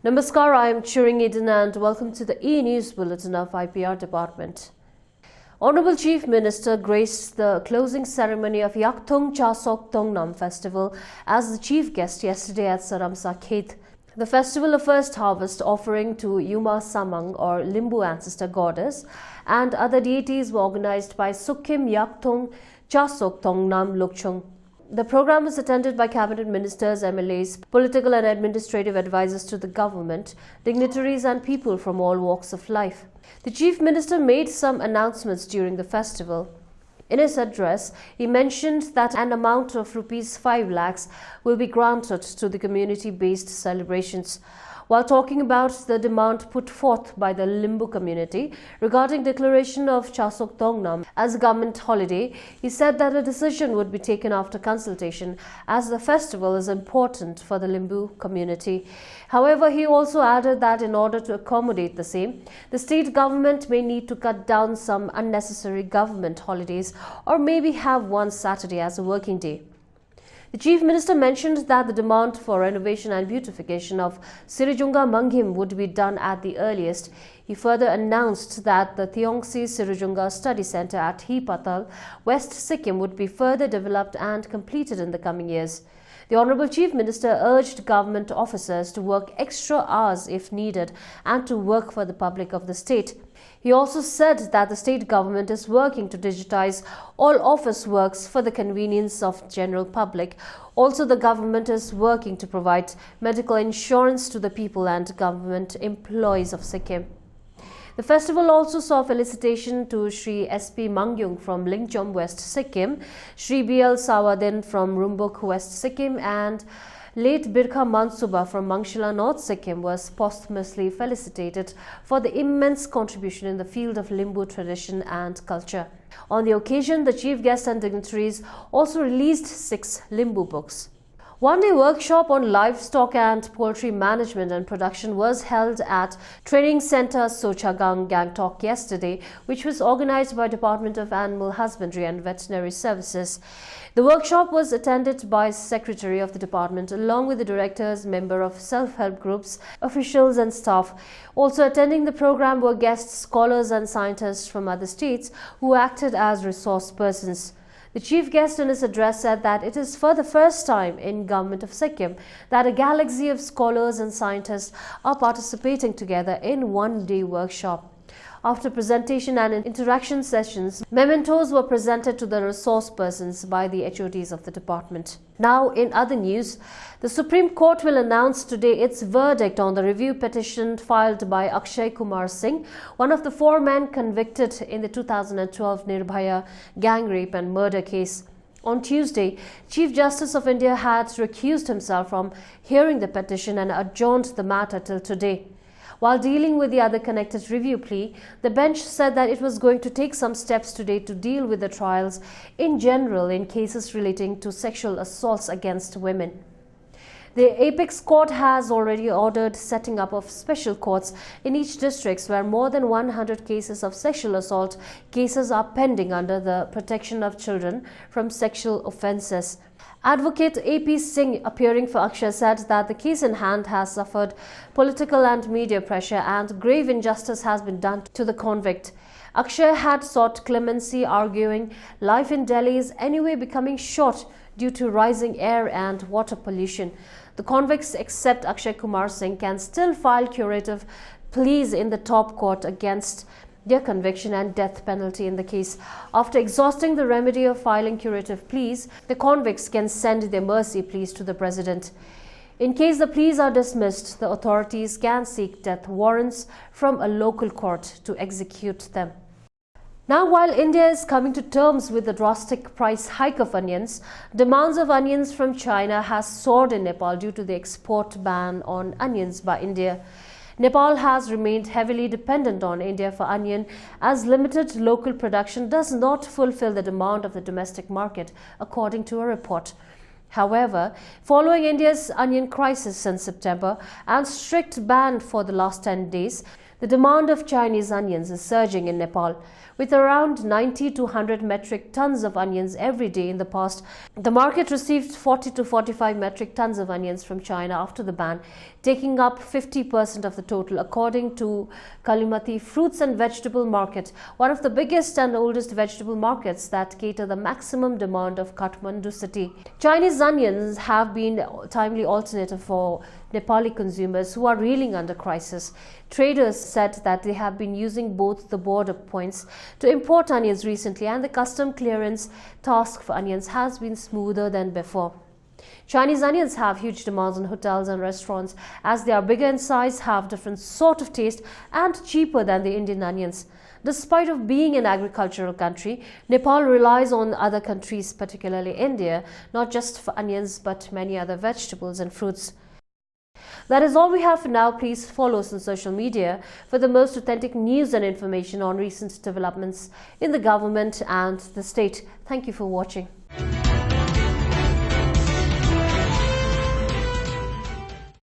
Namaskar, I am Churing Eden and welcome to the E-News Bulletin of IPR Department. Hon'ble Chief Minister graced the closing ceremony of Yakthung Chasok Tongnam festival as the chief guest yesterday at Saramsa, khet. The festival of first harvest offering to Yuma Samang or Limbu ancestor goddess and other deities were organized by Sikkim Yakthung Chasok Tongnam Lokchung. The program was attended by cabinet ministers, MLAs, political and administrative advisors to the government, dignitaries and people from all walks of life. The Chief Minister made some announcements during the festival. In his address, he mentioned that an amount of Rs 5 lakhs will be granted to the community-based celebrations. While talking about the demand put forth by the Limbu community regarding declaration of Chasok Tongnam as a government holiday, he said that a decision would be taken after consultation as the festival is important for the Limbu community. However, he also added that in order to accommodate the same, the state government may need to cut down some unnecessary government holidays or maybe have one Saturday as a working day. The Chief Minister mentioned that the demand for renovation and beautification of Sirijunga Manghim would be done at the earliest. He further announced that the Theongsi Sirijunga Study Centre at Hipatal, West Sikkim would be further developed and completed in the coming years. The Hon'ble Chief Minister urged government officers to work extra hours if needed and to work for the public of the state. He also said that the state government is working to digitize all office works for the convenience of general public. Also, the government is working to provide medical insurance to the people and government employees of Sikkim. The festival also saw felicitation to Shri S.P. Mangyung from Lingchom, West Sikkim, Shri B.L. Sawadin from Rumbuk, West Sikkim, and late Birkha Mansuba from Mangshila, North Sikkim was posthumously felicitated for the immense contribution in the field of Limbu tradition and culture. On the occasion, the chief guest and dignitaries also released 6 Limbu books. One-day workshop on livestock and poultry management and production was held at Training Center Sokeythang, Gangtok yesterday, which was organized by Department of Animal Husbandry and Veterinary Services. The workshop was attended by Secretary of the Department along with the directors, member of self-help groups, officials and staff. Also attending the program were guests, scholars and scientists from other states who acted as resource persons. The chief guest in his address said that it is for the first time in Government of Sikkim that a galaxy of scholars and scientists are participating together in one-day workshop. After presentation and interaction sessions, mementos were presented to the resource persons by the HODs of the department. Now, in other news, the Supreme Court will announce today its verdict on the review petition filed by Akshay Kumar Singh, one of the 4 men convicted in the 2012 Nirbhaya gang rape and murder case. On Tuesday, Chief Justice of India had recused himself from hearing the petition and adjourned the matter till today. While dealing with the other connected review plea, the bench said that it was going to take some steps today to deal with the trials in general in cases relating to sexual assaults against women. The Apex Court has already ordered setting up of special courts in each district where more than 100 cases of sexual assault cases are pending under the Protection of Children from Sexual Offences. Advocate A.P. Singh, appearing for Akshay, said that the case in hand has suffered political and media pressure and grave injustice has been done to the convict. Akshay had sought clemency, arguing life in Delhi is anyway becoming short due to rising air and water pollution. The convicts, except Akshay Kumar Singh, can still file curative pleas in the top court against their conviction and death penalty in the case. After exhausting the remedy of filing curative pleas, the convicts can send their mercy pleas to the president. In case the pleas are dismissed, the authorities can seek death warrants from a local court to execute them. Now, while India is coming to terms with the drastic price hike of onions, demands of onions from China has soared in Nepal due to the export ban on onions by India. Nepal has remained heavily dependent on India for onion as limited local production does not fulfill the demand of the domestic market, according to a report. However, following India's onion crisis since September and strict ban for the last 10 days, The demand of Chinese onions is surging in Nepal. With around 90 to 100 metric tons of onions every day in the past, the market received 40 to 45 metric tons of onions from China after the ban, taking up 50% of the total, according to Kalimati Fruits and Vegetable Market, one of the biggest and oldest vegetable markets that cater the maximum demand of Kathmandu city. Chinese onions have been a timely alternative for Nepali consumers who are reeling under crisis. Traders said that they have been using both the border points to import onions recently, and the custom clearance task for onions has been smoother than before. Chinese onions have huge demands in hotels and restaurants as they are bigger in size, have different sort of taste and cheaper than the Indian onions. Despite of being an agricultural country, Nepal relies on other countries, particularly India, not just for onions but many other vegetables and fruits. That is all we have for now. Please follow us on social media for the most authentic news and information on recent developments in the government and the state. Thank you for watching.